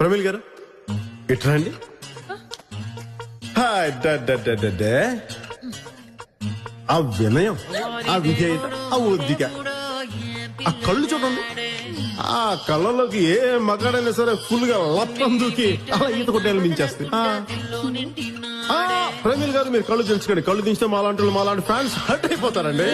ప్రమీల్ గారు ఇట్రా అండి. ఆ వినయం, ఆ విధేయత, ఆ ఒద్దిక, ఆ కళ్ళు చూడండి. ఆ కళ్ళలోకి ఏ మగాడైనా సరే ఫుల్ గా లప్పం దూకి అలా ఈత కొట్టేయాలని మించేస్తాయి. ప్రమీల్ గారు మీరు కళ్ళు తెలుసుకోండి. కళ్ళు దించితే మాలాంటి ఫ్యాన్స్ హర్ట్ అయిపోతారండి.